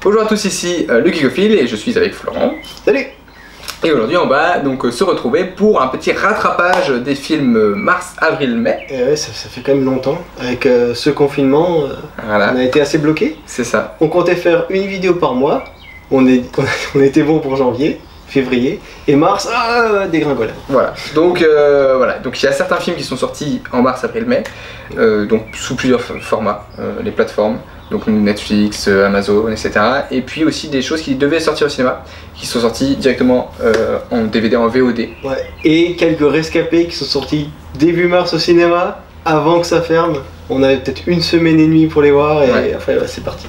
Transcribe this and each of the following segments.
Bonjour à tous, ici le Geekophile et je suis avec Florent. Salut. Et aujourd'hui on va donc se retrouver pour un petit rattrapage des films mars, avril, mai. Et ouais, ça fait quand même longtemps. Avec ce confinement, Voilà. on a été assez bloqués. C'est ça. On comptait faire une vidéo par mois. On était bon pour janvier, février. Et mars, dégringolade. Voilà. Donc il y a certains films qui sont sortis en mars, avril, mai. Donc sous plusieurs formats, les plateformes. Donc Netflix, Amazon, etc. Et puis aussi des choses qui devaient sortir au cinéma, qui sont sorties directement en DVD, en VOD. Ouais. Et quelques rescapés qui sont sortis début mars au cinéma, avant que ça ferme. On avait peut-être une semaine et demie pour les voir et après c'est parti.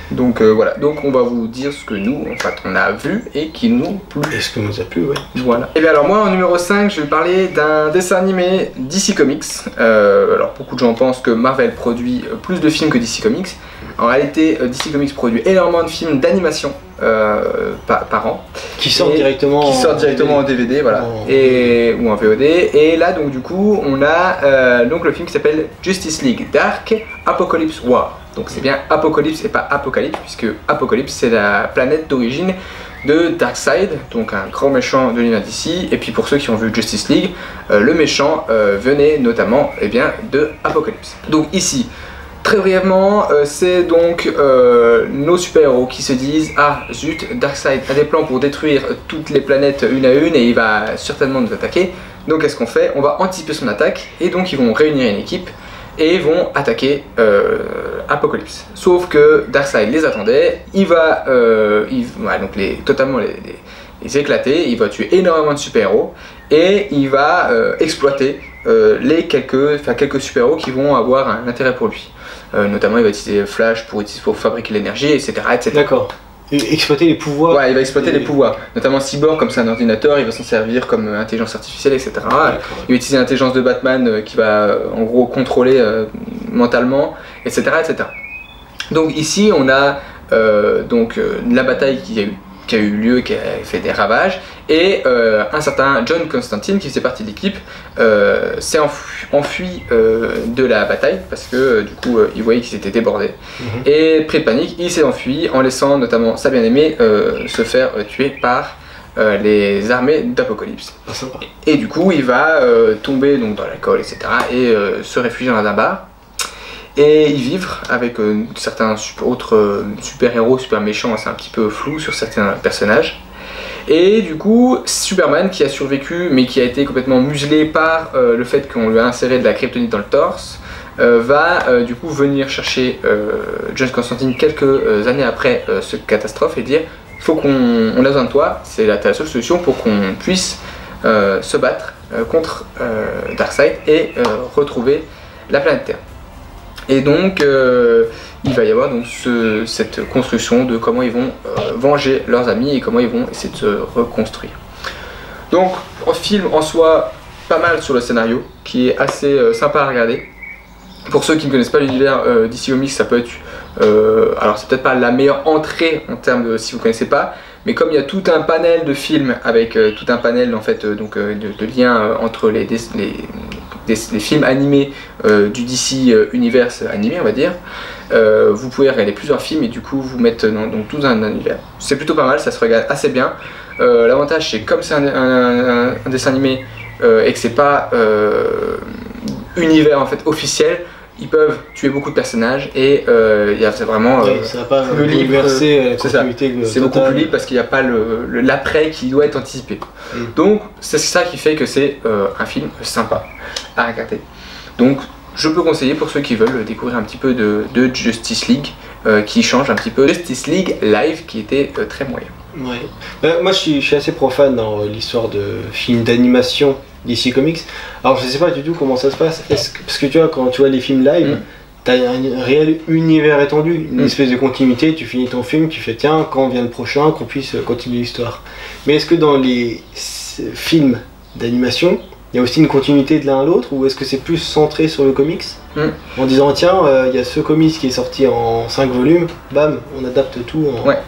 Donc voilà, donc on va vous dire ce que nous, en fait, on a vu et qui nous plu. Et ce que nous a plu, ouais. Voilà. Et bien alors moi, en numéro 5, je vais parler d'un dessin animé DC Comics. Alors beaucoup de gens pensent que Marvel produit plus de films que DC Comics. En réalité, DC Comics produit énormément de films d'animation par an. Qui sortent directement en DVD, voilà, ou en VOD. Et là, donc du coup, on a donc le film qui s'appelle Justice League Dark Apocalypse War. Donc c'est bien Apocalypse et pas Apocalypse, puisque Apocalypse c'est la planète d'origine de Darkseid, donc un grand méchant de l'univers DC. Et puis pour ceux qui ont vu Justice League, le méchant venait notamment de Apocalypse. Donc ici, très brièvement, c'est donc nos super-héros qui se disent « Ah zut, Darkseid a des plans pour détruire toutes les planètes une à une et il va certainement nous attaquer. Donc qu'est-ce qu'on fait? On va anticiper son attaque et donc ils vont réunir une équipe et vont attaquer Apocalypse. Sauf que Darkseid les attendait, il va donc totalement les éclater, il va tuer énormément de super-héros et il va exploiter quelques super-héros qui vont avoir un intérêt pour lui. Notamment il va utiliser Flash pour fabriquer l'énergie, etc. D'accord. Et exploiter les pouvoirs. Ouais, il va exploiter les pouvoirs. Notamment Cyborg, comme c'est un ordinateur, il va s'en servir comme intelligence artificielle, etc. Il va utiliser l'intelligence de Batman qui va en gros contrôler mentalement, etc., etc. Donc ici on a la bataille qui a eu lieu, qui a fait des ravages, et un certain John Constantine, qui faisait partie de l'équipe, s'est enfui de la bataille parce que du coup il voyait qu'ils étaient débordés. Et pris de panique, il s'est enfui en laissant notamment sa bien-aimée se faire tuer par les armées d'Apocalypse. Et du coup il va tomber donc dans l'alcool, etc. et se réfugier dans un bar et y vivre avec certains autres super-héros, super méchants, c'est un petit peu flou sur certains personnages. Et du coup, Superman, qui a survécu mais qui a été complètement muselé par le fait qu'on lui a inséré de la kryptonite dans le torse, va du coup venir chercher John Constantine quelques années après cette catastrophe et dire il faut qu'on a besoin de toi, c'est la seule solution pour qu'on puisse se battre contre Darkseid et retrouver la planète Terre. Et donc il va y avoir donc cette construction de comment ils vont venger leurs amis et comment ils vont essayer de se reconstruire. Donc un film en soi pas mal sur le scénario, qui est assez sympa à regarder. Pour ceux qui ne connaissent pas l'univers DC Comics, ça peut être alors c'est peut-être pas la meilleure entrée en termes de si vous ne connaissez pas, mais comme il y a tout un panel de films avec tout un panel en fait de liens entre les films animés du DC Universe animé, on va dire, vous pouvez regarder plusieurs films et du coup vous mettre dans tout un univers. C'est plutôt pas mal, ça se regarde assez bien. L'avantage c'est comme c'est un dessin animé et que c'est pas univers en fait officiel, ils peuvent tuer beaucoup de personnages et c'est vraiment plus libre. C'est beaucoup plus libre parce qu'il n'y a pas l'après qui doit être anticipé. Donc c'est ça qui fait que c'est un film sympa à regarder. Donc je peux conseiller pour ceux qui veulent découvrir un petit peu de Justice League, qui change un petit peu Justice League Live qui était très moyen. Ouais. Moi je suis assez profane dans l'histoire de films d'animation DC Comics. Alors je sais pas du tout comment ça se passe. Parce que tu vois, quand tu vois les films live, t'as un réel univers étendu, une espèce de continuité, tu finis ton film, tu fais tiens, quand vient le prochain, qu'on puisse continuer l'histoire. Mais est-ce que dans les films d'animation, il y a aussi une continuité de l'un à l'autre, ou est-ce que c'est plus centré sur le comics en disant tiens, il y a ce comics qui est sorti en 5 volumes, bam, on adapte tout en... Ouais.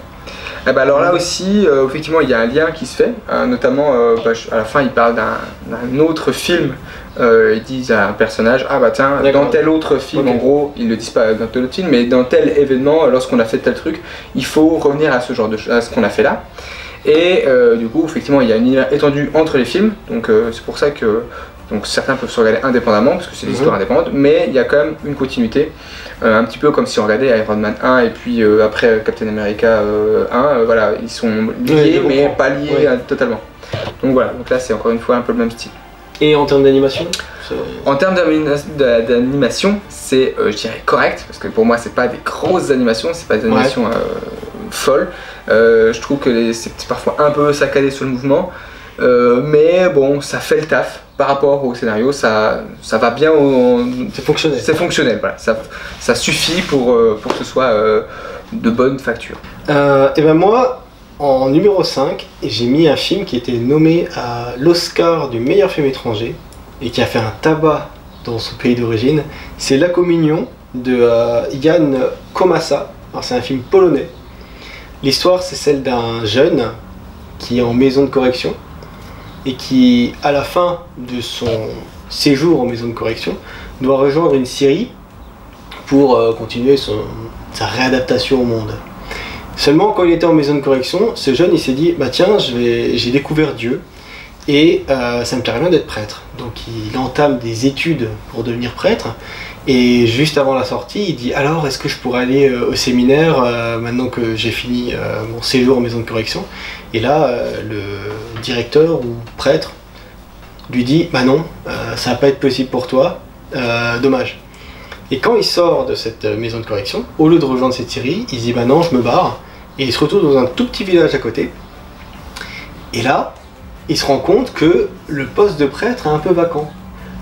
Ah bah alors là aussi, effectivement, il y a un lien qui se fait, notamment à la fin, il parle d'un autre film. Ils disent à un personnage, ah bah tiens, dans tel autre film, en gros, ils le disent pas dans tel autre film, mais dans tel événement, lorsqu'on a fait tel truc, il faut revenir à ce genre de à ce qu'on a fait là. Et du coup, effectivement, il y a une univers étendu entre les films, donc c'est pour ça que certains peuvent se regarder indépendamment, parce que c'est des histoires indépendantes, mais il y a quand même une continuité, un petit peu comme si on regardait Iron Man 1 et puis après Captain America 1, voilà, ils sont liés, mais pas liés totalement. Donc voilà, donc là c'est encore une fois un peu le même style. Et en termes d'animation? En termes d'animation, c'est, je dirais, correct, parce que pour moi c'est pas des grosses animations, c'est pas des animations folles. Je trouve que c'est parfois un peu saccadé sur le mouvement, mais bon, ça fait le taf par rapport au scénario, ça va bien, c'est fonctionnel. C'est fonctionnel, voilà, ça suffit pour que ce soit de bonne facture. Et ben moi, en numéro 5, j'ai mis un film qui était nommé à l'Oscar du meilleur film étranger et qui a fait un tabac dans son pays d'origine. C'est La Communion de Jan Komasa. Alors c'est un film polonais. L'histoire, c'est celle d'un jeune qui est en maison de correction et qui, à la fin de son séjour en maison de correction, doit rejoindre une Syrie pour continuer sa réadaptation au monde. Seulement, quand il était en maison de correction, ce jeune il s'est dit, bah tiens, j'ai découvert Dieu et ça me plairait bien d'être prêtre. Donc il entame des études pour devenir prêtre et juste avant la sortie, il dit, alors est-ce que je pourrais aller au séminaire maintenant que j'ai fini mon séjour en maison de correction? Et là, le directeur ou prêtre lui dit, bah non, ça va pas être possible pour toi, dommage. Et quand il sort de cette maison de correction, au lieu de rejoindre cette Syrie, il se dit bah non, je me barre. Et il se retrouve dans un tout petit village à côté. Et là, il se rend compte que le poste de prêtre est un peu vacant.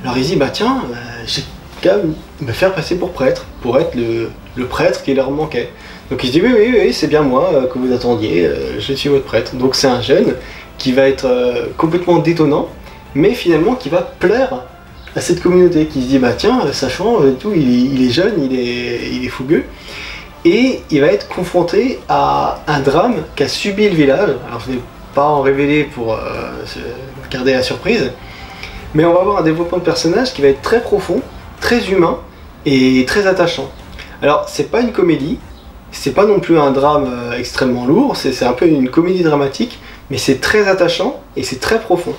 Alors il se dit bah tiens, j'ai qu'à me faire passer pour prêtre, pour être le prêtre qui leur manquait. Donc il se dit oui, c'est bien moi que vous attendiez, je suis votre prêtre. Donc c'est un jeune qui va être complètement détonnant, mais finalement qui va plaire à cette communauté, qui se dit bah tiens, ça change et tout, il est jeune, il est fougueux, et il va être confronté à un drame qu'a subi le village. Alors je ne vais pas en révéler pour garder la surprise, mais on va avoir un développement de personnage qui va être très profond, très humain et très attachant. Alors c'est pas une comédie, c'est pas non plus un drame extrêmement lourd, c'est un peu une comédie dramatique, mais c'est très attachant et c'est très profond.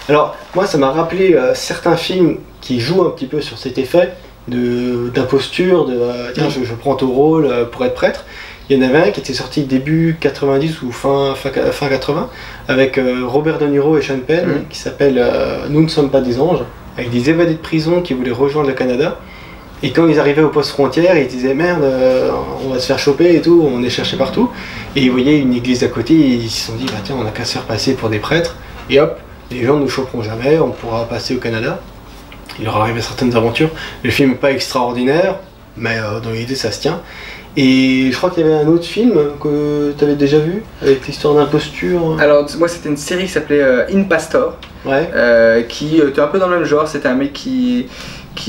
Alors, moi, ça m'a rappelé certains films qui jouent un petit peu sur cet effet d'imposture, tiens, je prends ton rôle pour être prêtre. Il y en avait un qui était sorti début 90 ou fin 80, avec Robert De Niro et Sean Penn, qui s'appelle Nous ne sommes pas des anges, avec des évadés de prison qui voulaient rejoindre le Canada. Et quand ils arrivaient au poste frontière, ils disaient merde, on va se faire choper et tout, on est cherché partout. Et ils voyaient une église à côté et ils se sont dit, bah tiens, on a qu'à se faire passer pour des prêtres, et hop, les gens ne nous choperont jamais, on pourra passer au Canada. Il leur arrive certaines aventures. Le film n'est pas extraordinaire, mais dans l'idée ça se tient. Et je crois qu'il y avait un autre film que tu avais déjà vu, avec l'histoire d'imposture. Alors moi c'était une série qui s'appelait In Pastor, qui était un peu dans le même genre. C'était un mec qui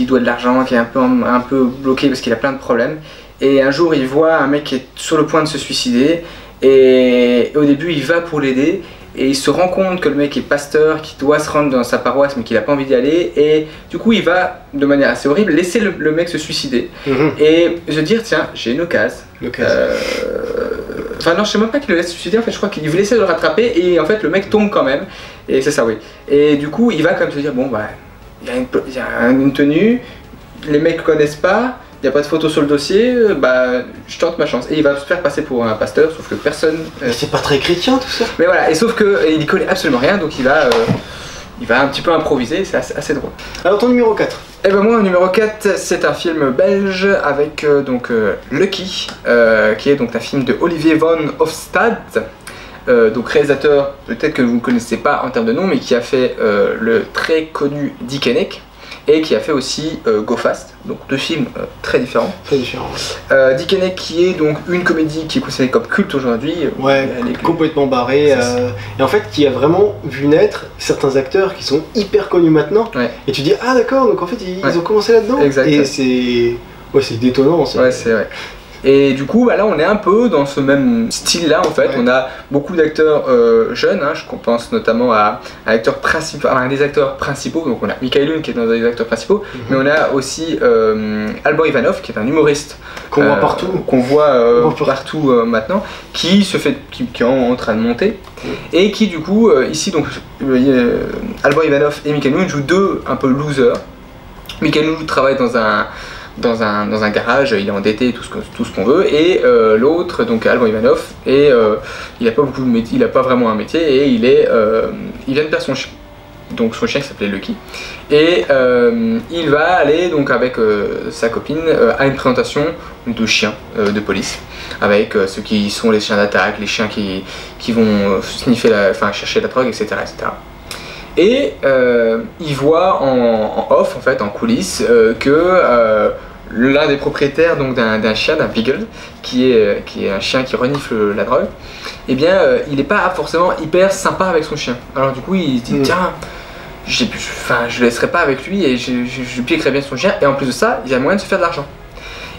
doit de l'argent, qui est un peu bloqué parce qu'il a plein de problèmes. Et un jour il voit un mec qui est sur le point de se suicider, et au début il va pour l'aider. Et il se rend compte que le mec est pasteur, qui doit se rendre dans sa paroisse mais qu'il n'a pas envie d'y aller, et du coup il va, de manière assez horrible, laisser le mec se suicider et se dire tiens, j'ai une occasion. Enfin non, je sais même pas qu'il le laisse se suicider, en fait je crois qu'il voulait essayer de le rattraper et en fait le mec tombe quand même, et c'est ça, oui. Et du coup il va comme se dire bon bah, il y a une tenue, les mecs connaissent pas, il n'y a pas de photo sur le dossier, bah je tente ma chance. Et il va se faire passer pour un pasteur, sauf que personne... C'est pas très chrétien tout ça. Mais voilà, et sauf qu'il n'y connaît absolument rien, donc il va un petit peu improviser, c'est assez drôle. Alors ton numéro 4? Et ben moi, au numéro 4, c'est un film belge avec Lucky, qui est donc un film de Olivier van Hofstad, donc réalisateur, peut-être que vous ne connaissez pas en termes de nom, mais qui a fait le très connu Dickeneck, et qui a fait aussi Go Fast, donc deux films très différents. Très différents. Ouais. Dickeneck qui est donc une comédie qui est considérée comme culte aujourd'hui. Ouais, complètement barrée. Et en fait qui a vraiment vu naître certains acteurs qui sont hyper connus maintenant. Ouais. Et tu dis ah d'accord, donc en fait ils ont commencé là-dedans. Exact. Et c'est détonnant. Ouais, c'est vrai. Et du coup, bah, là, on est un peu dans ce même style-là, en fait. Ouais. On a beaucoup d'acteurs jeunes, hein. Je pense notamment à un des acteurs principaux. Donc, on a Michael Youn qui est dans les acteurs principaux, mais on a aussi Alban Ivanov qui est un humoriste qu'on voit partout, partout maintenant, qui est en train de monter, et qui, du coup, ici, donc, Alban Ivanov et Michael Youn jouent deux un peu losers. Michael Youn travaille dans un garage, il est endetté, tout ce qu'on veut, et l'autre, donc Alban Ivanov, il n'a pas beaucoup de métier, il n'a pas vraiment un métier, et il vient de perdre son chien. Donc son chien qui s'appelait Lucky, et il va aller donc avec sa copine à une présentation de chiens de police, avec ceux qui sont les chiens d'attaque, les chiens qui vont chercher la drogue, etc. Et il voit en off, en fait, en coulisses, que l'un des propriétaires d'un chien, d'un beagle, qui est un chien qui renifle la drogue, eh bien il n'est pas forcément hyper sympa avec son chien. Alors du coup il se dit tiens, je le laisserai pas avec lui et je piquerai bien son chien, et en plus de ça il y a moyen de se faire de l'argent.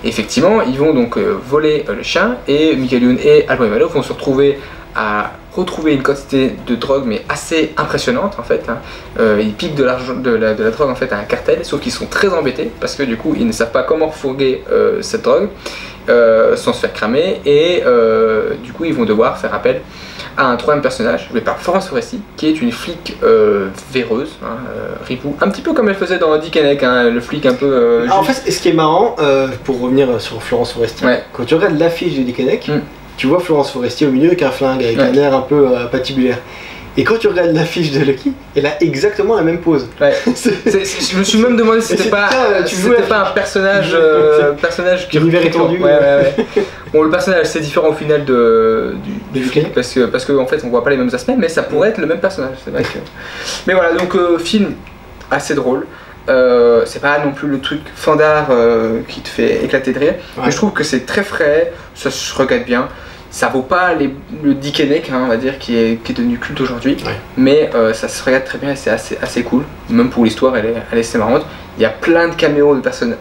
Effectivement, ils vont donc voler le chien, et Michael Youn et Alban Ivanov vont se retrouver à retrouver une quantité de drogue mais assez impressionnante, en fait, hein. Ils piquent de la drogue, en fait, à un cartel, sauf qu'ils sont très embêtés parce que du coup ils ne savent pas comment refourguer cette drogue sans se faire cramer, et du coup ils vont devoir faire appel à un troisième personnage joué par Florence Foresti, qui est une flic véreuse, hein, ripou, un petit peu comme elle faisait dans Dick Henneck, hein, le flic un peu en fait, ce qui est marrant, pour revenir sur Florence Foresti, quand tu regardes l'affiche de Dick Henneck, tu vois Florence Foresti au milieu avec un flingue, avec un air un peu patibulaire. Et quand tu regardes l'affiche de Lucky, elle a exactement la même pose. Ouais. Je me suis même demandé si c'était pas un personnage qui univers étendu. Bon, le personnage c'est différent au final du flic, parce que en fait on voit pas les mêmes aspects, mais ça pourrait être le même personnage. C'est vrai que... Mais voilà, donc film assez drôle. C'est pas non plus le truc fandard qui te fait éclater de rire, mais je trouve que c'est très frais, ça se regarde bien. Ça vaut pas le Dick Henneck, hein, on va dire, qui est devenu culte aujourd'hui, mais ça se regarde très bien et c'est assez cool. Même pour l'histoire, elle est assez marrante. Il y a plein de caméos de personnes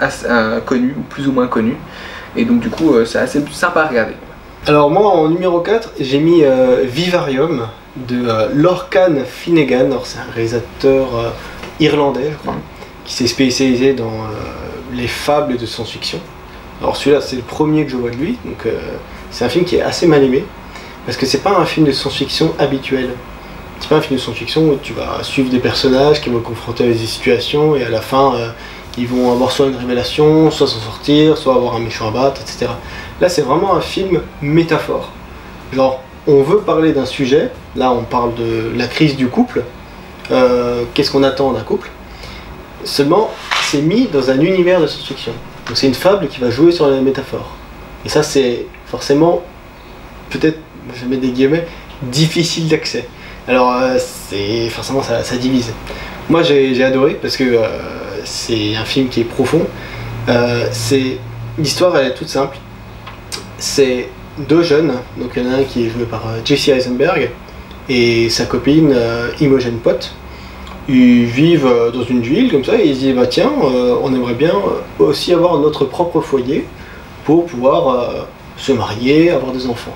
connues ou plus ou moins connues, et donc du coup c'est assez sympa à regarder. Alors moi en numéro 4, j'ai mis Vivarium de Lorcan Finnegan. C'est un réalisateur irlandais, je crois, qui s'est spécialisé dans les fables de science-fiction. Alors celui-là c'est le premier que je vois de lui, donc c'est un film qui est assez mal aimé, parce que c'est pas un film de science-fiction habituel. C'est pas un film de science-fiction où tu vas suivre des personnages qui vont confronter à des situations, et à la fin ils vont avoir soit une révélation, soit s'en sortir, soit avoir un méchant à battre, etc. Là c'est vraiment un film métaphore. Genre on veut parler d'un sujet, là on parle de la crise du couple, qu'est-ce qu'on attend d'un couple, seulement c'est mis dans un univers de science-fiction. Donc c'est une fable qui va jouer sur la métaphore. Et ça c'est forcément, peut-être, je mets des guillemets, difficile d'accès. Alors forcément ça divise. Moi j'ai adoré parce que c'est un film qui est profond. L'histoire elle est toute simple. C'est deux jeunes, donc il y en a un qui est joué par Jesse Eisenberg et sa copine Imogen Pott. Ils vivent dans une ville comme ça et ils se disent bah tiens, on aimerait bien aussi avoir notre propre foyer pour pouvoir se marier, avoir des enfants.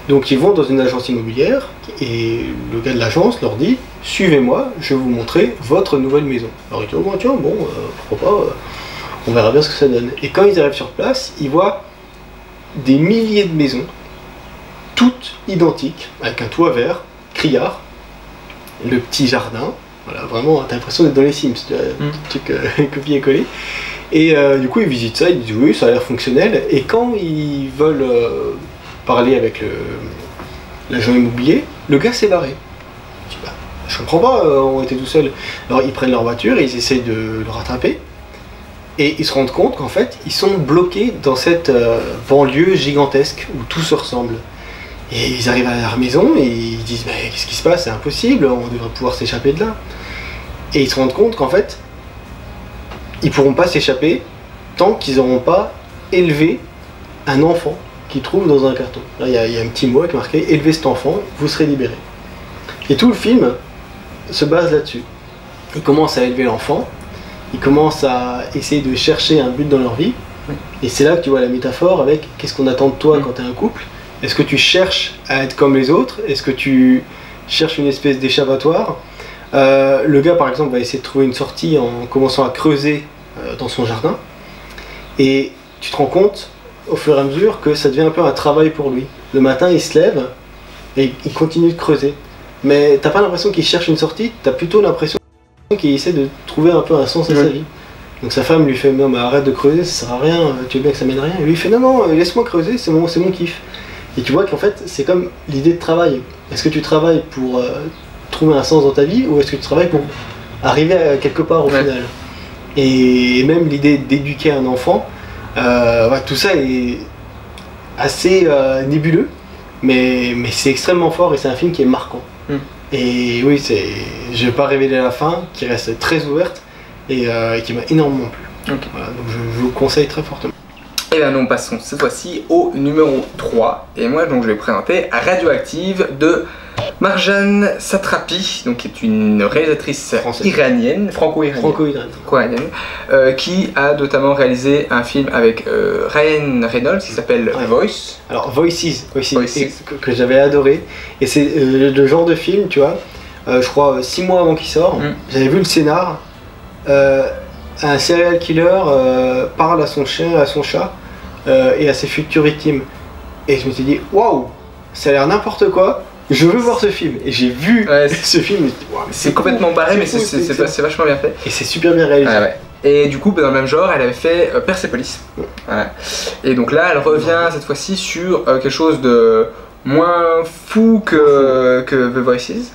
Donc ils vont dans une agence immobilière et le gars de l'agence leur dit suivez-moi, je vais vous montrer votre nouvelle maison. Alors ils disent oh, tiens bon, pourquoi pas, on verra bien ce que ça donne. Et quand ils arrivent sur place, ils voient des milliers de maisons, toutes identiques, avec un toit vert, criard, le petit jardin. Voilà, vraiment, t'as l'impression d'être dans les Sims, tu vois, truc copier-coller. Et du coup, ils visitent ça, ils disent oui, ça a l'air fonctionnel. Et quand ils veulent parler avec l'agent immobilier, le gars s'est barré. Je dis, bah, je comprends pas, on était tout seuls. Alors ils prennent leur voiture et ils essayent de le rattraper. Et ils se rendent compte qu'en fait, ils sont bloqués dans cette banlieue gigantesque où tout se ressemble. Et ils arrivent à leur maison et ils disent mais qu'est-ce qui se passe, c'est impossible, on devrait pouvoir s'échapper de là. Et ils se rendent compte qu'en fait, ils pourront pas s'échapper tant qu'ils n'auront pas élevé un enfant qu'ils trouvent dans un carton. Là, il y a un petit mot qui est marqué « Élevez cet enfant, vous serez libérés ». Et tout le film se base là-dessus. Ils commencent à élever l'enfant, ils commencent à essayer de chercher un but dans leur vie, Et c'est là que tu vois la métaphore avec qu'est-ce qu'on attend de toi quand tu es un couple. Est-ce que tu cherches à être comme les autres? Est-ce que tu cherches une espèce d'échappatoire? Le gars par exemple va essayer de trouver une sortie en commençant à creuser dans son jardin. Et tu te rends compte au fur et à mesure que ça devient un peu un travail pour lui. Le matin il se lève et il continue de creuser. Mais t'as pas l'impression qu'il cherche une sortie, t'as plutôt l'impression qu'il essaie de trouver un peu un sens à sa vie. Donc sa femme lui fait non mais arrête de creuser, ça sert à rien, tu veux bien que ça mène à rien. Et lui il fait non laisse-moi creuser, c'est mon kiff. Et tu vois qu'en fait c'est comme l'idée de travail. Est-ce que tu travailles pour trouver un sens dans ta vie ou est-ce que tu travailles pour arriver à quelque part au final? Et même l'idée d'éduquer un enfant, tout ça est assez nébuleux, mais c'est extrêmement fort et c'est un film qui est marquant. Et oui, je vais pas révéler la fin, qui reste très ouverte et qui m'a énormément plu. Voilà, donc je vous le conseille très fortement. Et bien nous passons cette fois-ci au numéro 3. Et moi donc je vais présenter Radioactive de Marjane Satrapi, donc qui est une réalisatrice iranienne, franco-iranienne, qui a notamment réalisé un film avec Ryan Reynolds qui s'appelle Voice. Alors Voices. Que j'avais adoré. Et c'est le genre de film, tu vois, je crois 6 mois avant qu'il sorte, j'avais vu le scénar. Un serial killer parle à son chien, à son chat et à ses futures victimes. Et je me suis dit, waouh, ça a l'air n'importe quoi. Je veux voir ce film. Et j'ai vu ce film. Wow, c'est complètement barré, mais c'est vachement bien fait. Et c'est super bien réalisé. Et du coup, dans le même genre, elle avait fait Persepolis. Et donc là, elle revient cette fois-ci sur quelque chose de moins fou que The Voices,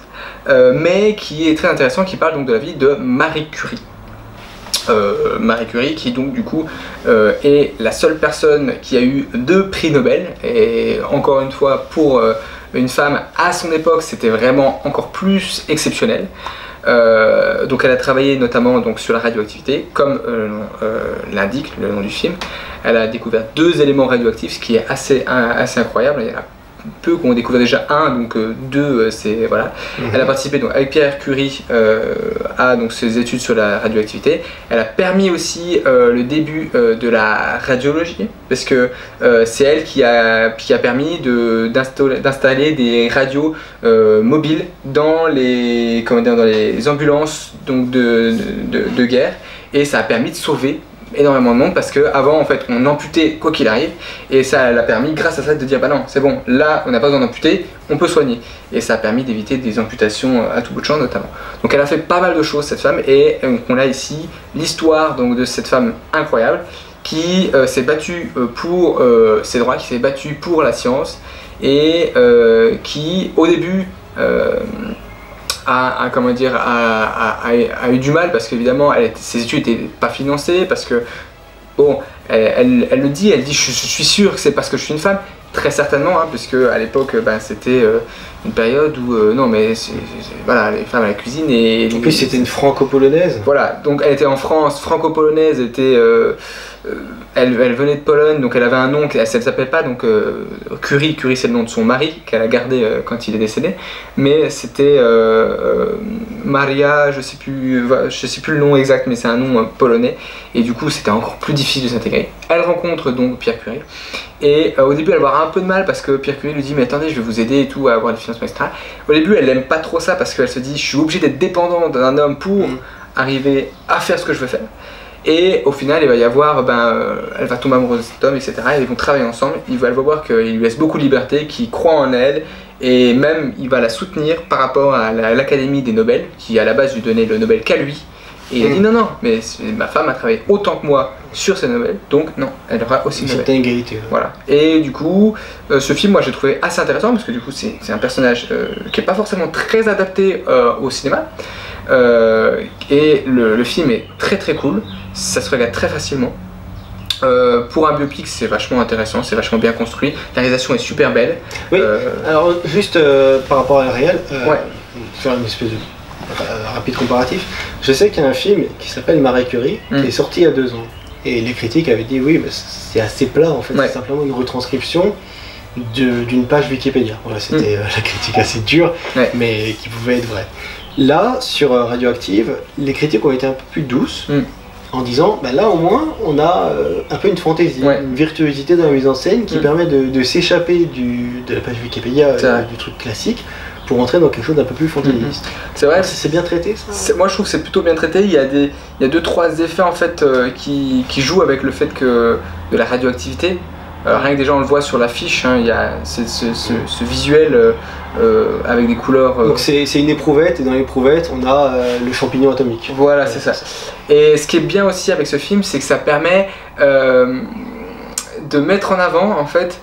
mais qui est très intéressant, qui parle donc de la vie de Marie Curie. Marie Curie qui donc du coup est la seule personne qui a eu 2 prix Nobel, et encore une fois pour une femme à son époque c'était vraiment encore plus exceptionnel. Donc elle a travaillé notamment donc, sur la radioactivité, comme l'indique le nom du film. Elle a découvert 2 éléments radioactifs, ce qui est assez incroyable. Il y en a peu qui ont découvert déjà un, donc 2 c'est voilà. Elle a participé donc avec Pierre Curie à donc ses études sur la radioactivité. Elle a permis aussi le début de la radiologie, parce que c'est elle qui a permis d'installer des radios mobiles dans les dans les ambulances donc de guerre, et ça a permis de sauver énormément de monde, parce que avant en fait on amputait quoi qu'il arrive, et ça l'a permis grâce à ça de dire bah non c'est bon, là on n'a pas besoin d'amputer, on peut soigner, et ça a permis d'éviter des amputations à tout bout de champ notamment. Donc elle a fait pas mal de choses cette femme, et on a ici l'histoire donc de cette femme incroyable qui s'est battue pour ses droits, qui s'est battue pour la science, et qui au début a eu du mal, parce qu'évidemment ses études n'étaient pas financées, parce que bon, elle le dit, elle dit je suis sûre que c'est parce que je suis une femme, très certainement, hein, puisque à l'époque c'était une période où non mais voilà, les femmes à la cuisine, et en plus c'était une franco-polonaise. Voilà, donc elle était en France, franco-polonaise, elle venait de Pologne, donc elle avait un nom, elle s'appelle pas donc Curie c'est le nom de son mari qu'elle a gardé quand il est décédé, mais c'était Maria, je sais plus le nom exact, mais c'est un nom polonais, et du coup c'était encore plus difficile de s'intégrer. Elle rencontre donc Pierre Curie, et au début elle va avoir un peu de mal, parce que Pierre Curie lui dit mais attendez, je vais vous aider et tout à avoir des financements, etc. Au début elle aime pas trop ça, parce qu'elle se dit je suis obligée d'être dépendante d'un homme pour arriver à faire ce que je veux faire. Et au final, il va y avoir, elle va tomber amoureuse de cet homme, etc. Et ils vont travailler ensemble. Elle va voir qu'il lui laisse beaucoup de liberté, qu'il croit en elle, et même il va la soutenir par rapport à l'Académie des Nobel, qui à la base lui donnait le Nobel qu'à lui. Et il a dit non, mais ma femme a travaillé autant que moi sur ces Nobel, donc non, elle aura aussi le Nobel. C'est une égalité. Voilà. Et du coup, ce film, moi j'ai trouvé assez intéressant, parce que du coup, c'est un personnage qui n'est pas forcément très adapté au cinéma. Et le film est très très cool, ça se regarde très facilement. Pour un biopic, c'est vachement intéressant, c'est vachement bien construit, la réalisation est super belle. Oui, alors juste par rapport à la réal, faire une espèce de rapide comparatif, je sais qu'il y a un film qui s'appelle Marie Curie, qui est sorti il y a 2 ans, et les critiques avaient dit oui, c'est assez plat en fait, c'est simplement une retranscription d'une page Wikipédia. Voilà, c'était la critique assez dure, mais qui pouvait être vraie. Là, sur Radioactive, les critiques ont été un peu plus douces, en disant bah là au moins on a un peu une fantaisie, une virtuosité dans la mise en scène qui permet de s'échapper de la page Wikipédia, du truc classique, pour entrer dans quelque chose d'un peu plus fantaisiste. C'est vrai. C'est bien traité ça. Moi je trouve que c'est plutôt bien traité. Il y a 2-3 effets en fait qui jouent avec le fait que de la radioactivité. Rien que déjà on le voit sur l'affiche, hein, il y a ce visuel avec des couleurs. Donc c'est une éprouvette, et dans l'éprouvette on a le champignon atomique. Voilà, c'est ça. Et ce qui est bien aussi avec ce film, c'est que ça permet de mettre en avant en fait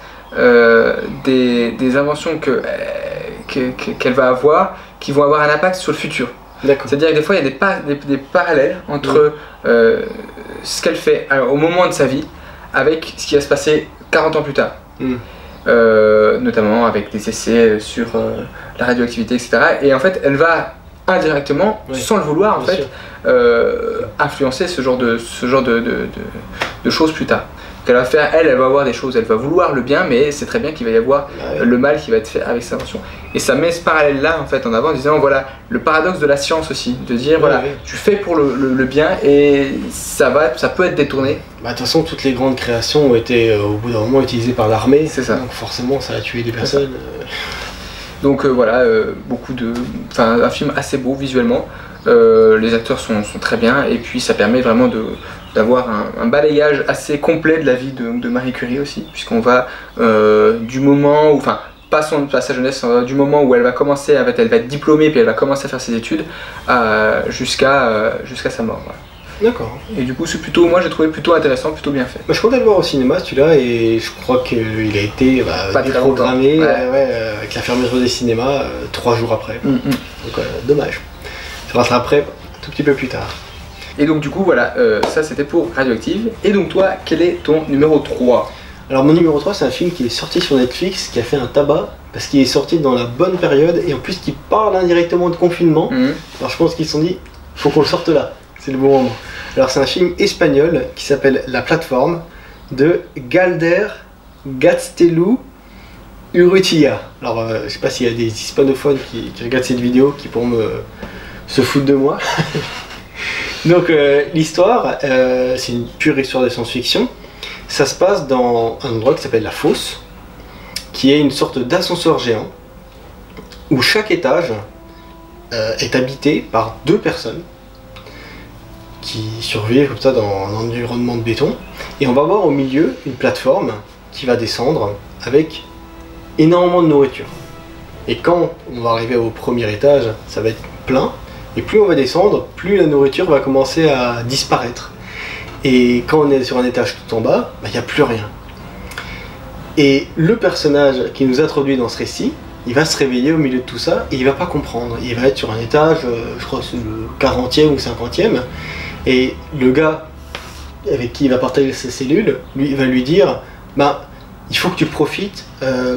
des inventions qu'elle va avoir, qui vont avoir un impact sur le futur. C'est-à-dire que des fois il y a des parallèles entre ce qu'elle fait au moment de sa vie avec ce qui va se passer 40 ans plus tard. Notamment avec des essais sur la radioactivité, etc. Et en fait, elle va indirectement, sans le vouloir, en fait, influencer ce genre de choses plus tard. Elle va faire, elle va avoir des choses, elle va vouloir le bien, mais c'est très bien qu'il va y avoir le mal qui va être fait avec sa invention. Et ça met ce parallèle-là en fait en avant, en disant voilà le paradoxe de la science aussi, de dire voilà tu fais pour le bien et ça peut être détourné. De toute façon, toutes les grandes créations ont été au bout d'un moment utilisées par l'armée. C'est ça. Donc forcément, ça a tué des personnes. Donc voilà, un film assez beau visuellement. Les acteurs sont très bien et puis ça permet vraiment d'avoir un balayage assez complet de la vie de Marie Curie aussi, puisqu'on va du moment où, enfin pas sa jeunesse, du moment où elle va commencer, elle va être diplômée puis elle va commencer à faire ses études jusqu'à sa mort. Voilà. D'accord. Et du coup c'est plutôt, moi j'ai trouvé plutôt intéressant, plutôt bien fait. Je comptais le voir au cinéma celui-là et je crois qu'il a été déprogrammé avec la fermeture des cinémas 3 jours après. Donc dommage. Je rattraperai un tout petit peu plus tard. Et donc du coup voilà, ça c'était pour Radioactive. Et donc toi, quel est ton numéro 3 ? Alors mon numéro 3 c'est un film qui est sorti sur Netflix, qui a fait un tabac, parce qu'il est sorti dans la bonne période, et en plus qui parle indirectement de confinement. Alors je pense qu'ils se sont dit, faut qu'on le sorte là, c'est le bon moment. Alors c'est un film espagnol qui s'appelle La Plateforme, de Galder Gaztelu Urrutia. Alors je sais pas s'il y a des hispanophones qui regardent cette vidéo, qui pourront se foutre de moi. Donc l'histoire, c'est une pure histoire de science-fiction. Ça se passe dans un endroit qui s'appelle la Fosse, qui est une sorte d'ascenseur géant, où chaque étage est habité par 2 personnes qui survivent comme ça dans un environnement de béton. Et on va voir au milieu une plateforme qui va descendre avec énormément de nourriture. Et quand on va arriver au premier étage, ça va être plein. Et plus on va descendre, plus la nourriture va commencer à disparaître. Et quand on est sur un étage tout en bas, il n'y a plus rien. Et le personnage qui nous introduit dans ce récit, il va se réveiller au milieu de tout ça et il va pas comprendre. Il va être sur un étage, je crois que c'est le 40e ou 50e, et le gars avec qui il va partager ses cellules, lui va lui dire il faut que tu profites,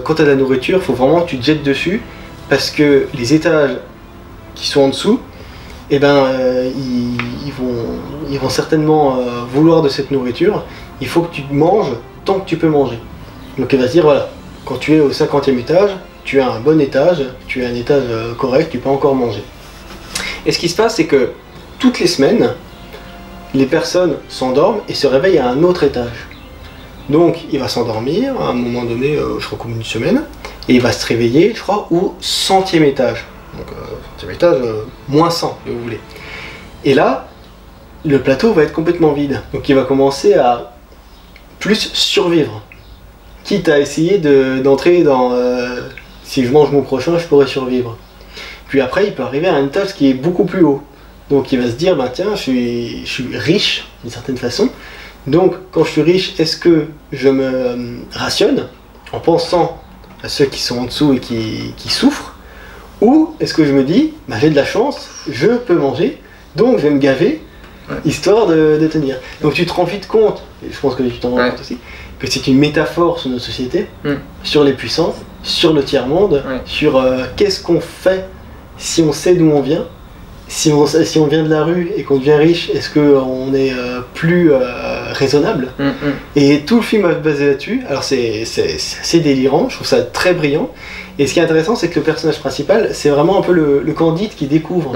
quand tu as de la nourriture, il faut vraiment que tu te jettes dessus, parce que les étages qui sont en dessous, ils vont certainement vouloir de cette nourriture. Il faut que tu manges tant que tu peux manger. Donc il va se dire voilà, quand tu es au 50e étage, tu as un bon étage, tu as un étage correct, tu peux encore manger. Et ce qui se passe, c'est que toutes les semaines, les personnes s'endorment et se réveillent à un autre étage. Donc il va s'endormir à un moment donné, je crois comme une semaine, et il va se réveiller, je crois, au 100e étage. Donc 100e étage, moins 100, si vous voulez. Et là, le plateau va être complètement vide. Donc il va commencer à plus survivre. Quitte à essayer d'entrer dans si je mange mon prochain, je pourrais survivre. Puis après, il peut arriver à un étage qui est beaucoup plus haut. Donc il va se dire, tiens, je suis riche d'une certaine façon. Donc quand je suis riche, est-ce que je me rationne en pensant à ceux qui sont en dessous et qui souffrent? Ou est-ce que je me dis, j'ai de la chance, je peux manger, donc je vais me gaver, histoire de tenir. Donc tu te rends vite compte, et je pense que tu t'en rends compte aussi, que c'est une métaphore sur notre société, sur les puissants, sur le tiers-monde, sur qu'est-ce qu'on fait si on sait d'où on vient. Si on vient de la rue et qu'on devient riche, est-ce qu'on est plus raisonnable. Et tout le film est basé là-dessus. Alors c'est assez délirant, je trouve ça très brillant. Et ce qui est intéressant, c'est que le personnage principal, c'est vraiment un peu le Candide qui découvre.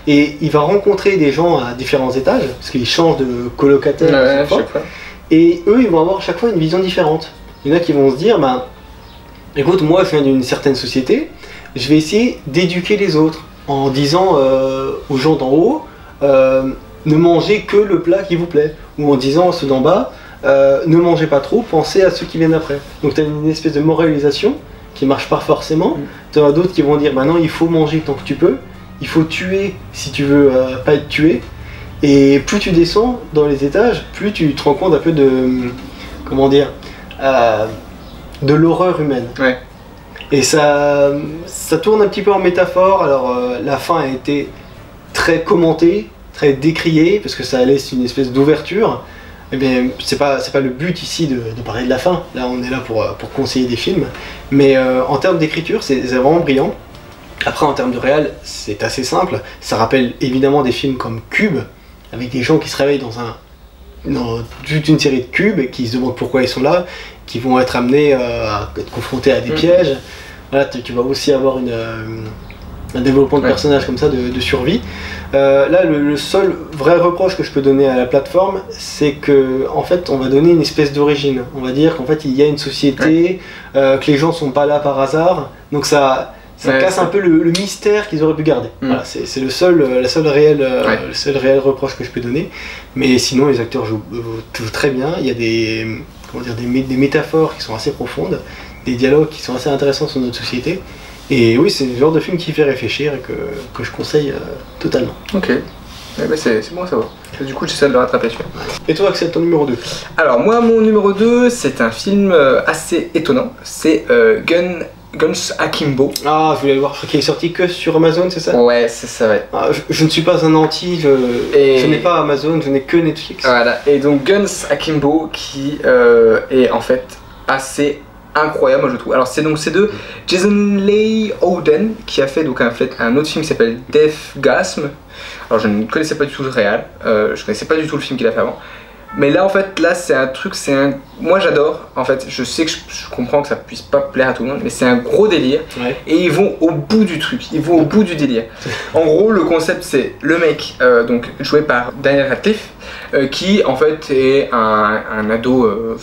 Et il va rencontrer des gens à différents étages, parce qu'il change de colocataire à chaque fois. Et eux, ils vont avoir à chaque fois une vision différente. Il y en a qui vont se dire, bah, écoute, moi je viens d'une certaine société, je vais essayer d'éduquer les autres en disant aux gens d'en haut, ne mangez que le plat qui vous plaît. Ou en disant à ceux d'en bas, ne mangez pas trop, pensez à ceux qui viennent après. Donc tu as une espèce de moralisation qui marche pas forcément. Tu as d'autres qui vont dire, bah non, il faut manger tant que tu peux, il faut tuer si tu veux pas être tué. Et plus tu descends dans les étages, plus tu te rends compte un peu de, comment dire, de l'horreur humaine. Et ça tourne un petit peu en métaphore. Alors la fin a été très commentée, très décriée, parce que ça laisse une espèce d'ouverture. Eh bien, c'est pas le but ici de parler de la fin. Là, on est là pour conseiller des films. Mais en termes d'écriture, c'est vraiment brillant. Après, en termes de réal, c'est assez simple. Ça rappelle évidemment des films comme Cube, avec des gens qui se réveillent dans toute une série de cubes et qui se demandent pourquoi ils sont là, qui vont être amenés à être confrontés à des pièges. Voilà, tu vas aussi avoir un développement de personnages comme ça, de survie. Là, le seul vrai reproche que je peux donner à la plateforme, c'est que en fait, on va donner une espèce d'origine. On va dire qu'en fait, il y a une société, que les gens sont pas là par hasard. Donc ça casse un peu le mystère qu'ils auraient pu garder. Voilà, c'est le seul réel reproche que je peux donner. Mais sinon, les acteurs jouent très bien. Il y a des métaphores qui sont assez profondes, des dialogues qui sont assez intéressants sur notre société. Et oui, c'est le genre de film qui fait réfléchir et que je conseille totalement. Ok, c'est bon à savoir. Du coup, j'essaie de le rattraper celui-là. Et toi, Axel, ton numéro 2? Alors, moi, mon numéro 2, c'est un film assez étonnant. C'est Guns Akimbo. Ah, je voulais le voir, je crois qu'il est sorti que sur Amazon, c'est ça? Ouais, c'est ça, ouais. Ah, je ne suis pas un anti, je n'ai pas Amazon, je n'ai que Netflix. Voilà, et donc Guns Akimbo qui est en fait assez incroyable, moi je trouve. Alors c'est de Jason Leigh Oden qui a fait donc un autre film qui s'appelle Deathgasm. Alors je ne connaissais pas du tout le réal, je connaissais pas du tout le film qu'il a fait avant. Mais là en fait, là c'est un truc, moi j'adore, en fait, je sais que je comprends que ça puisse pas plaire à tout le monde, mais c'est un gros délire, et ils vont au bout du truc, ils vont au bout du délire. En gros, le concept c'est le mec, donc joué par Daniel Radcliffe, qui en fait est un ado,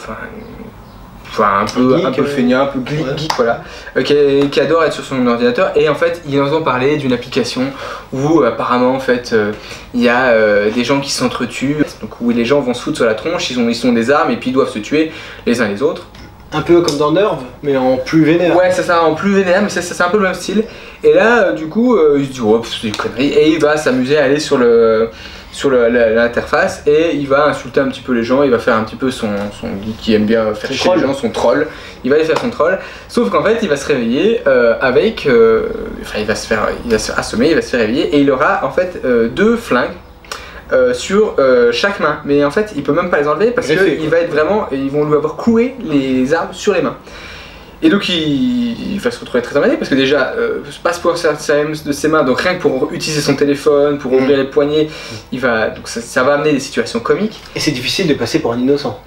un peu feignant, un peu geek, voilà, qui adore être sur son ordinateur. Et en fait il entend parler d'une application où apparemment en fait il y a des gens qui s'entretuent, donc où les gens vont se foutre sur la tronche, ils ont des armes et puis ils doivent se tuer les uns les autres. Un peu comme dans Nerve, mais en plus vénère. Ouais, c'est ça, en plus vénère, mais c'est un peu le même style. Et là du coup il se dit oh c'est une connerie, et il va s'amuser à aller sur l'interface, et il va insulter un petit peu les gens, il va faire un petit peu son geek qui aime bien faire chier les gens, son troll, il va aller faire son troll, sauf qu'en fait il va se réveiller avec, il va se faire assommer, il va se faire réveiller, et il aura en fait 2 flingues sur chaque main, mais en fait il peut même pas les enlever parce qu'il va être vraiment, ils vont lui avoir cloué les armes sur les mains. Et donc il va se retrouver très emmerdé parce que déjà, pas se pouvoir servir de ses mains, donc rien que pour utiliser son téléphone, pour ouvrir les poignets, donc ça va amener des situations comiques. Et c'est difficile de passer pour un innocent.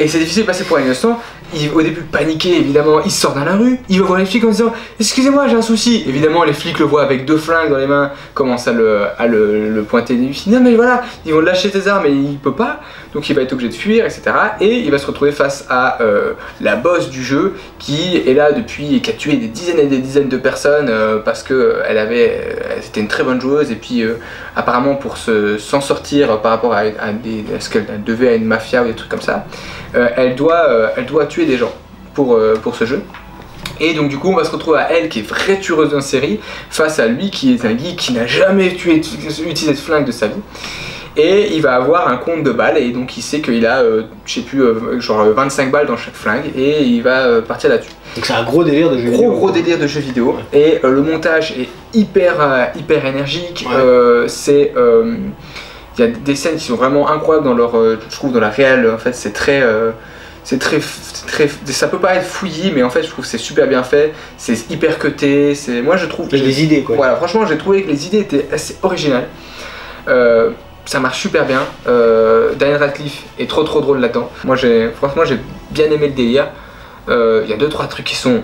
Au début paniqué évidemment, il sort dans la rue, il va voir les flics en disant « Excusez-moi, j'ai un souci ». Évidemment les flics le voient avec 2 flingues dans les mains, commencent à le pointer du film. Non mais voilà, ils vont lâcher tes armes et il peut pas, donc il va être obligé de fuir, etc. Et il va se retrouver face à la boss du jeu qui est là depuis et qui a tué des dizaines et des dizaines de personnes parce que c'était une très bonne joueuse, et puis apparemment pour s'en sortir par rapport à ce qu'elle devait à une mafia ou des trucs comme ça, elle doit tuer des gens pour ce jeu. Et donc du coup on va se retrouver à elle qui est vraie tueuse en série face à lui qui est un geek qui n'a jamais utilisé de flingue de sa vie. Et il va avoir un compte de balles, et donc il sait qu'il a, je sais plus, genre 25 balles dans chaque flingue, et il va partir là-dessus. Donc c'est un gros délire de jeu vidéo. Gros délire de jeu vidéo, et le montage est hyper énergique, il y a des scènes qui sont vraiment incroyables dans je trouve dans la réelle, en fait c'est très, ça peut pas être fouillis, mais en fait je trouve que c'est super bien fait, c'est hyper cuté, moi je trouve... Il y a des idées quoi. Voilà, franchement j'ai trouvé que les idées étaient assez originales. ça marche super bien. Daniel Radcliffe est trop drôle là-dedans. Moi franchement j'ai bien aimé le délire. Il y a 2-3 trucs qui sont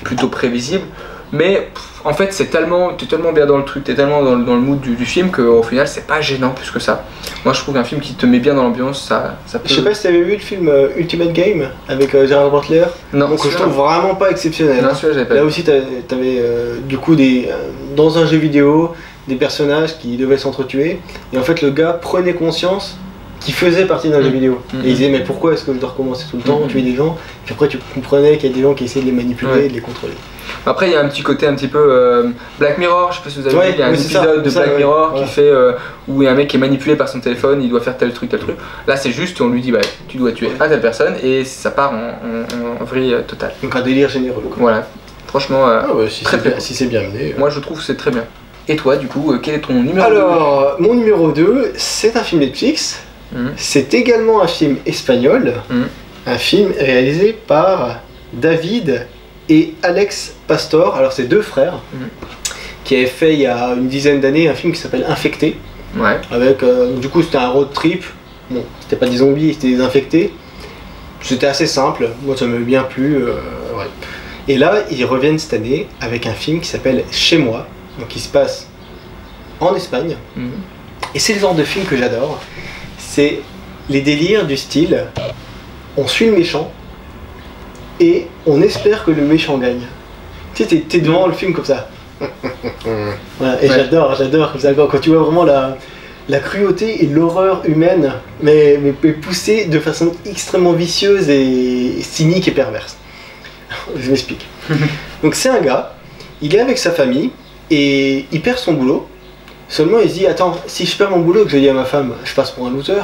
plutôt prévisibles, mais en fait t'es tellement bien dans le truc, t'es tellement dans le mood du film qu'au final c'est pas gênant plus que ça. Moi je trouve qu'un film qui te met bien dans l'ambiance, ça peut... Je sais pas si t'avais vu le film Ultimate Game avec Gerard Butler. Non, donc je trouve vraiment pas exceptionnel. Non, celui-là j'avais pas vu. Là aussi t'avais du coup dans un jeu vidéo des personnages qui devaient s'entretuer, et en fait le gars prenait conscience qui faisait partie d'un jeu vidéo. Et il disait mais pourquoi est-ce que je dois recommencer tout le temps, tuer des gens? Puis après tu comprenais qu'il y a des gens qui essaient de les manipuler et de les contrôler. Après il y a un petit côté un petit peu Black Mirror, je sais pas si vous avez vu, il y a un épisode de Black Mirror qui fait où il y a un mec qui est manipulé par son téléphone, il doit faire tel truc. Là c'est juste, on lui dit bah tu dois tuer à telle personne et ça part en vrille totale. Donc un délire généreux quoi. Voilà, franchement si c'est bien mené. Moi je trouve que c'est très bien. Et toi du coup, quel est ton numéro 2? Alors mon numéro 2 c'est un film Netflix. C'est également un film espagnol, un film réalisé par David et Alex Pastor. Alors c'est deux frères qui avaient fait il y a une dizaine d'années un film qui s'appelle Infecté. Ouais. Avec du coup c'était un road trip. Bon, c'était pas des zombies, c'était des infectés. C'était assez simple. Moi ça m'avait bien plu. Ouais. Et là ils reviennent cette année avec un film qui s'appelle Chez moi, donc qui se passe en Espagne. Et c'est le genre de film que j'adore. C'est les délires du style, on suit le méchant et on espère que le méchant gagne. Tu sais, t'es devant le film comme ça. Voilà, et j'adore comme ça, quand tu vois vraiment la cruauté et l'horreur humaine, mais poussée de façon extrêmement vicieuse et cynique et perverse. Je m'explique. Donc c'est un gars, il est avec sa famille et il perd son boulot. Seulement il se dit, attends, si je perds mon boulot et que je dis à ma femme, je passe pour un loser,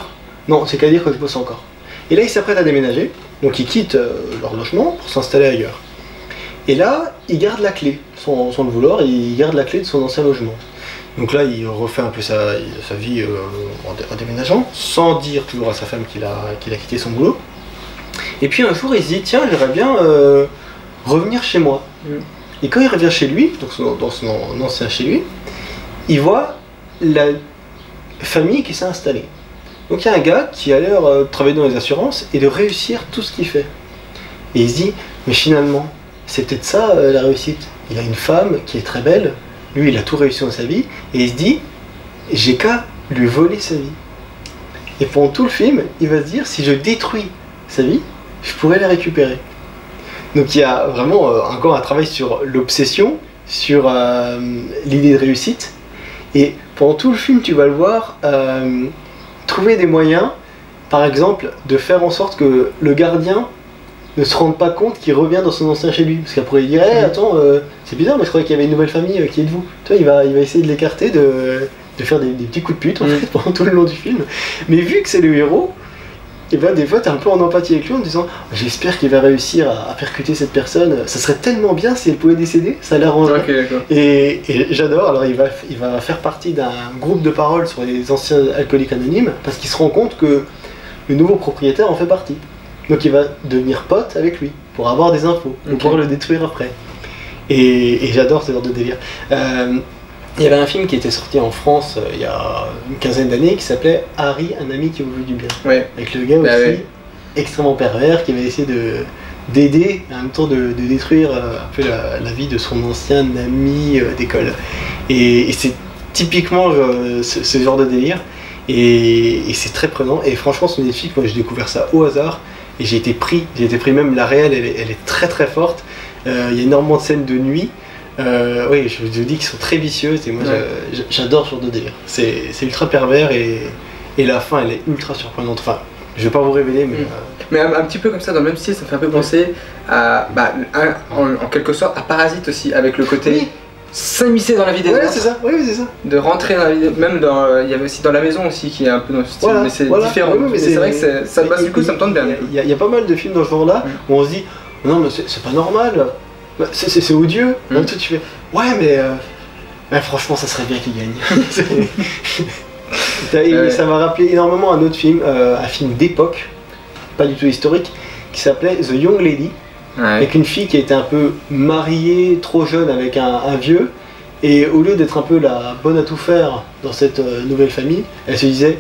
non, c'est qu'à dire que je bosse encore. Et là il s'apprête à déménager, donc il quitte leur logement pour s'installer ailleurs. Et là, il garde la clé, sans le vouloir, il garde la clé de son ancien logement. Donc là, il refait un peu sa vie en déménageant, sans dire toujours à sa femme qu'il a quitté son boulot. Et puis un jour, il se dit, tiens, j'aimerais bien revenir chez moi. Et quand il revient chez lui, donc dans son ancien chez lui, il voit la famille qui s'est installée. Donc il y a un gars qui a l'air de travailler dans les assurances et de réussir tout ce qu'il fait. Et il se dit, mais finalement, c'est peut-être ça la réussite. Il a une femme qui est très belle, lui il a tout réussi dans sa vie, et il se dit, j'ai qu'à lui voler sa vie. Et pendant tout le film, il va se dire, si je détruis sa vie, je pourrais la récupérer. Donc il y a vraiment encore un travail sur l'obsession, sur l'idée de réussite. Et pendant tout le film, tu vas le voir trouver des moyens, par exemple, de faire en sorte que le gardien ne se rende pas compte qu'il revient dans son ancien chez lui. Parce qu'après il dirait, hey, attends, c'est bizarre, mais je croyais qu'il y avait une nouvelle famille, qui êtes-vous? Tu vois, il va essayer de l'écarter, de faire des petits coups de pute en fait, pendant tout le long du film. Mais vu que c'est le héros, et ben des fois t'es un peu en empathie avec lui en disant, j'espère qu'il va réussir à percuter cette personne, ça serait tellement bien si elle pouvait décéder, ça l'arrangerait. Okay, et j'adore. Alors il va faire partie d'un groupe de parole sur les anciens alcooliques anonymes, parce qu'il se rend compte que le nouveau propriétaire en fait partie. Donc il va devenir pote avec lui, pour avoir des infos, pour pouvoir le détruire après. Et j'adore ce genre de délire. Il y avait un film qui était sorti en France il y a une quinzaine d'années qui s'appelait Harry, un ami qui vous veut du bien. Ouais. Avec le gars aussi extrêmement pervers qui avait essayé d'aider, en même temps de détruire un peu la vie de son ancien ami d'école. Et c'est typiquement ce genre de délire. Et c'est très prenant. Et franchement, sur Netflix, moi j'ai découvert ça au hasard. Et j'ai été pris même, la réelle, elle est très très forte. Il y a énormément de scènes de nuit. Oui, je vous dis qu'ils sont très vicieuses et moi j'adore ce genre de délire. C'est ultra pervers et la fin elle est ultra surprenante. Enfin, je vais pas vous révéler, mais un petit peu comme ça, dans le même style, ça fait un peu penser à, en quelque sorte, à Parasite aussi, avec le côté s'immiscer dans la vie des autres. C'est ça. Oui, c'est ça. De rentrer dans la vie, même il y avait aussi Dans la maison aussi qui est un peu dans ce style, mais c'est différent. Mais c'est vrai que ça passe, du coup ça me tente bien. Il y a pas mal de films dans ce genre-là où on se dit, non mais c'est pas normal. C'est odieux. Donc tu fais, ouais mais franchement ça serait bien qu'il gagne. Ça m'a rappelé énormément un autre film, un film d'époque, pas du tout historique, qui s'appelait The Young Lady, avec une fille qui était un peu mariée trop jeune avec un vieux, Et au lieu d'être un peu la bonne à tout faire dans cette nouvelle famille, elle se disait,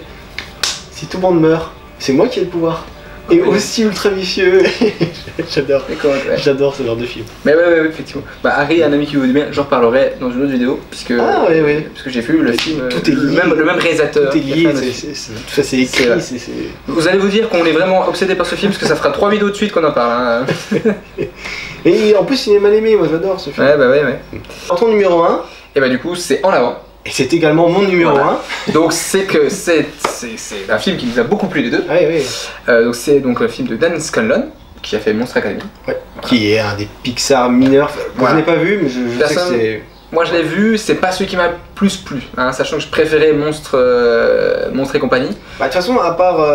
si tout le monde meurt, c'est moi qui ai le pouvoir. Et aussi ultra vicieux. J'adore. J'adore ce genre de film. Mais ouais, effectivement. Bah, Harry, un ami qui vous dit bien, j'en reparlerai dans une autre vidéo, puisque, puisque j'ai vu le film, tout est lié, le même réalisateur. Tout est lié, c'est écrit. Vous allez vous dire qu'on est vraiment obsédé par ce film, parce que ça fera 3 vidéos de suite qu'on en parle. Hein. Et en plus, il est mal aimé, moi j'adore ce film. Ouais. En ton numéro 1. Et bah, du coup, c'est En avant. Et c'est également mon numéro 1. Donc c'est un film qui nous a beaucoup plu les deux. Oui. Donc c'est donc le film de Dan Scanlon qui a fait Monster Academy. Ouais. Qui est un des Pixar mineurs. Je n'ai pas vu, mais je sais que c'est... Moi je l'ai vu, c'est pas celui qui m'a plus plu, hein, sachant que je préférais Monstre et compagnie. Bah, de toute façon, à part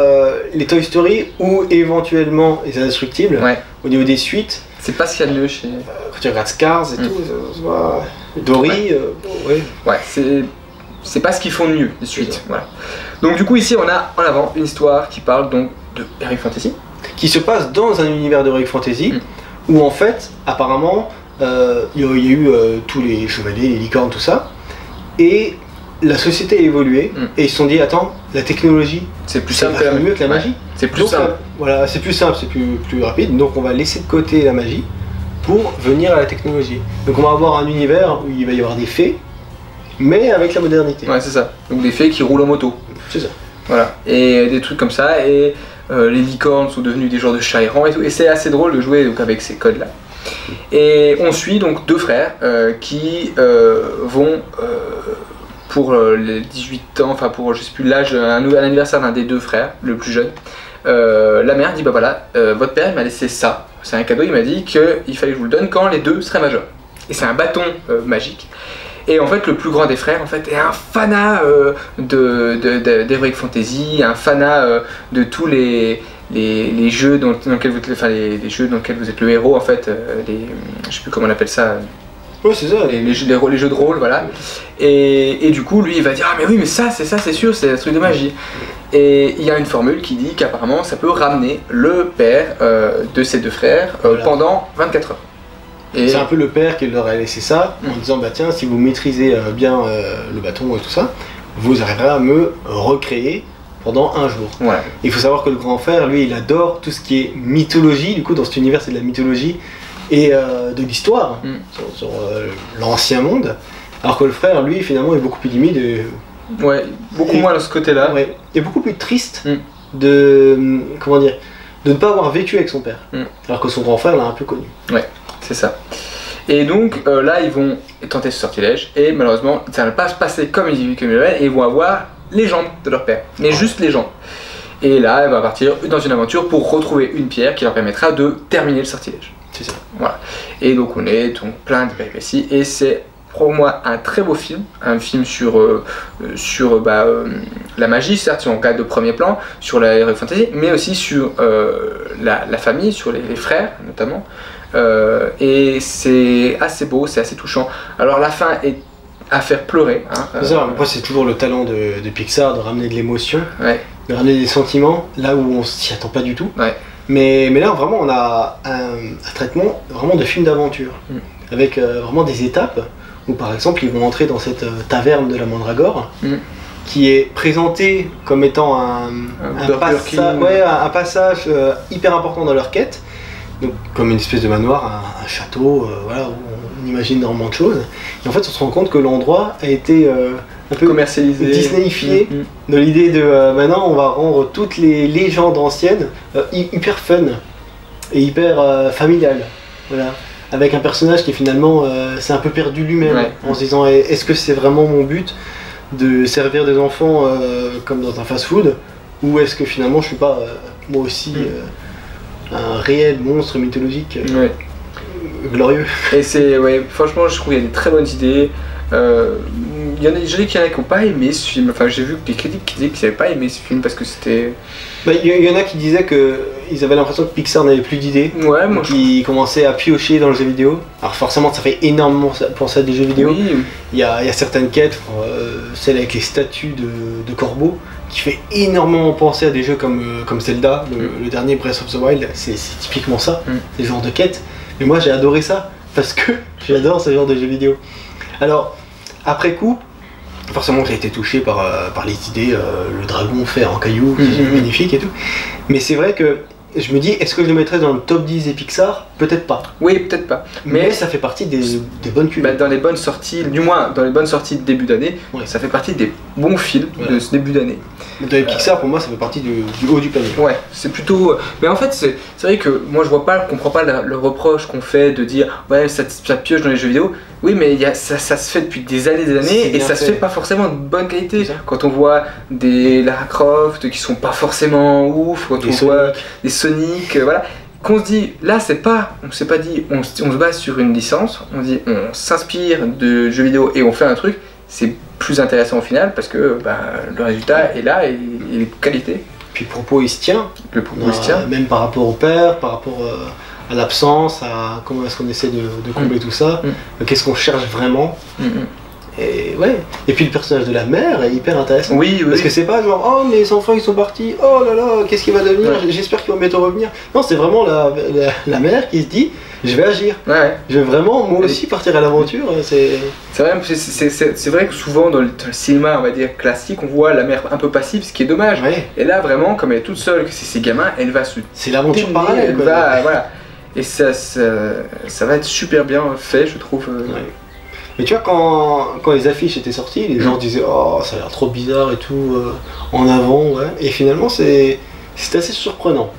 les Toy Story ou éventuellement les Indestructibles, au niveau des suites... C'est pas ce qu'il y a de mieux chez... Quand tu regardes Cars et tout, Dory, ouais, c'est pas ce qu'ils font de mieux, les suites. Voilà. Donc du coup ici on a en avant une histoire qui parle donc de Heroic Fantasy. Qui se passe dans un univers d'Heroic Fantasy, où en fait, apparemment, il y a eu tous les chevaliers, les licornes, tout ça, et la société a évolué, et ils se sont dit, attends, la technologie, c'est plus simple mieux que la magie. C'est plus simple. Voilà, c'est plus simple, c'est plus rapide, donc on va laisser de côté la magie pour venir à la technologie. Donc on va avoir un univers où il va y avoir des fées, mais avec la modernité. Ouais, c'est ça. Donc des fées qui roulent en moto. C'est ça. Voilà. Et des trucs comme ça, et les licornes sont devenues des genres de chats errants et tout, et c'est assez drôle de jouer donc, avec ces codes-là. Et on suit donc deux frères qui vont pour les 18 ans, enfin pour je sais plus l'âge, un anniversaire d'un des deux frères, le plus jeune. La mère dit bah voilà, votre père il m'a laissé ça, c'est un cadeau, il m'a dit qu'il fallait que je vous le donne quand les deux seraient majeurs. Et c'est un bâton magique. Et en fait le plus grand des frères en fait est un fanat d'Heroic Fantasy, un fanat de tous les jeux dans lesquels vous êtes, enfin les jeux dans lesquels vous êtes le héros en fait, je sais plus comment on appelle ça. Ouais, c'est ça. Les jeux de rôle, voilà. Et du coup, lui, il va dire ah mais oui, mais ça, c'est sûr, c'est un truc de magie. Et il y a une formule qui dit qu'apparemment, ça peut ramener le père de ces deux frères pendant 24 heures. C'est un peu le père qui leur a laissé ça en disant bah tiens, si vous maîtrisez bien le bâton et tout ça, vous arriverez à me recréer pendant un jour. Voilà. Il faut savoir que le grand frère, lui, il adore tout ce qui est mythologie. Du coup, dans cet univers, c'est de la mythologie et de l'histoire sur l'ancien monde. Alors que le frère, lui, finalement, est beaucoup plus timide. Ouais, beaucoup moins de ce côté-là. Ouais, et beaucoup plus triste de comment dire, de ne pas avoir vécu avec son père. Alors que son grand frère l'a un peu connu. Ouais, c'est ça. Et donc là, ils vont tenter ce sortilège et malheureusement, ça ne va pas se passer comme ils veulent et ils vont avoir les jambes de leur père, mais juste les jambes. Et là, elle va partir dans une aventure pour retrouver une pierre qui leur permettra de terminer le sortilège. C'est ça. Voilà. Et donc on est donc plein de péripéties et c'est pour moi un très beau film, un film sur la magie, certes si on regarde de premier plan, sur la Heroic Fantasy, mais aussi sur la famille, sur les frères notamment. Et c'est assez beau, c'est assez touchant. Alors la fin est à faire pleurer. Hein, moi c'est toujours le talent de Pixar de ramener de l'émotion, de ramener des sentiments là où on s'y attend pas du tout. Mais là vraiment on a un traitement vraiment de film d'aventure avec vraiment des étapes où par exemple ils vont entrer dans cette taverne de la Mandragore qui est présentée comme étant un passage hyper important dans leur quête. Donc, comme une espèce de manoir, un château, voilà, où on imagine énormément de choses. Et en fait, on se rend compte que l'endroit a été un peu commercialisé, Disneyifié, dans l'idée de maintenant on va rendre toutes les légendes anciennes hyper fun et hyper familiales. Voilà. Avec un personnage qui finalement s'est un peu perdu lui-même en se disant est-ce que c'est vraiment mon but de servir des enfants comme dans un fast-food ou est-ce que finalement je suis pas moi aussi un réel monstre mythologique glorieux. Et c'est, franchement, je trouve qu'il y a des très bonnes idées. Il y en a qui n'ont pas aimé ce film. Enfin, j'ai vu des critiques qui disaient qu'ils n'avaient pas aimé ce film parce que c'était. Il y en a qui disaient qu'ils avaient l'impression que Pixar n'avait plus d'idées. Ouais, moi qui commençaient à piocher dans le jeu vidéo. Alors, forcément, ça fait énormément penser à des jeux vidéo. Oui. Il y a certaines quêtes, celle avec les statues de corbeaux, qui fait énormément penser à des jeux comme Zelda, le dernier Breath of the Wild. C'est typiquement ça, ces genres de quêtes. Mais moi, j'ai adoré ça parce que j'adore ce genre de jeux vidéo. Alors, après coup, forcément j'ai été touché par les idées, le dragon fait en caillou, qui est magnifique et tout. Mais c'est vrai que je me dis, est-ce que je le mettrais dans le top 10 des Pixar? Peut-être pas. Oui, peut-être pas. Mais ça fait partie des bonnes cultes. Bah, dans les bonnes sorties, du moins dans les bonnes sorties de début d'année, ça fait partie des bons films de ce début d'année. Dans les Pixar, pour moi, ça fait partie du haut du panier. Ouais, c'est plutôt. Mais en fait, c'est vrai que moi je comprends pas le reproche qu'on fait de dire ouais, ça pioche dans les jeux vidéo. Oui, mais ça se fait depuis des années et ça se fait pas forcément de bonne qualité. Quand on voit des Lara Croft qui sont pas forcément ouf, quand on voit des Sonic, voilà. Qu'on se dit, là on s'est pas dit, on se base sur une licence, on dit, on s'inspire de jeux vidéo et on fait un truc, c'est plus intéressant au final parce que le résultat est là et il est de qualité. Puis le propos il se tient. Le propos il se tient. Même par rapport au père, par rapport à l'absence, à comment est-ce qu'on essaie de combler tout ça, qu'est-ce qu'on cherche vraiment. Et ouais, et puis le personnage de la mère est hyper intéressant. Oui, parce que c'est pas genre oh mes enfants ils sont partis, oh là là qu'est-ce qu'il va devenir, j'espère qu'il va bientôt revenir. Non, c'est vraiment la mère qui se dit je vais agir. Je vais vraiment moi aussi partir à l'aventure. C'est vrai que souvent dans le cinéma on va dire classique on voit la mère un peu passive, ce qui est dommage. Et là vraiment comme elle est toute seule, que c'est ses gamins, elle va se. C'est l'aventure parallèle. Elle va, voilà. Et ça va être super bien fait je trouve. Mais tu vois, quand les affiches étaient sorties, les gens disaient oh ça a l'air trop bizarre et tout, en avant, et finalement c'est assez surprenant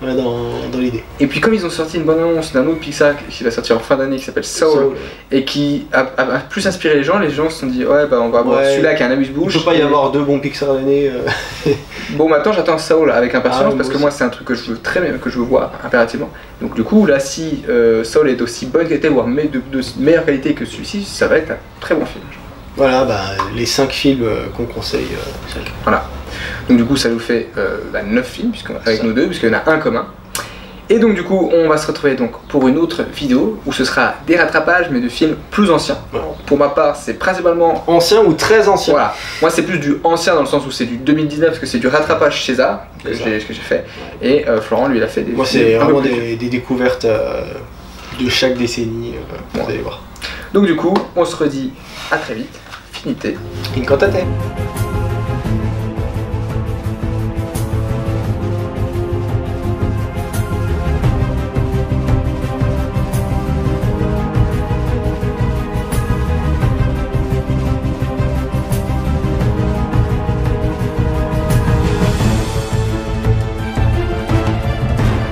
dans l'idée. Et puis comme ils ont sorti une bonne annonce d'un autre Pixar qui va sortir en fin d'année qui s'appelle Soul, et qui a plus inspiré les gens se sont dit ouais on va voir celui-là qui a un amuse-bouche. Il peut pas y avoir deux bons Pixar l'année. Bon maintenant j'attends Soul avec impatience parce que moi c'est un truc que je veux très bien, que je veux voir impérativement. Donc du coup là si Soul est d'aussi bonne qualité, voire de meilleure qualité que celui-ci, ça va être un très bon film. Voilà les 5 films qu'on conseille chacun. Voilà. Donc du coup ça nous fait 9 films avec nous deux, puisqu'il y en a un commun. Et donc du coup on va se retrouver donc pour une autre vidéo où ce sera des rattrapages mais de films plus anciens. Pour ma part c'est principalement ancien ou très ancien. Voilà, moi c'est plus du ancien dans le sens où c'est du 2019 parce que c'est du rattrapage César que j'ai fait. Et Florent lui il a fait des. Moi c'est vraiment des découvertes de chaque décennie, vous allez voir. Donc du coup on se redit à très vite. Finité. Incantate.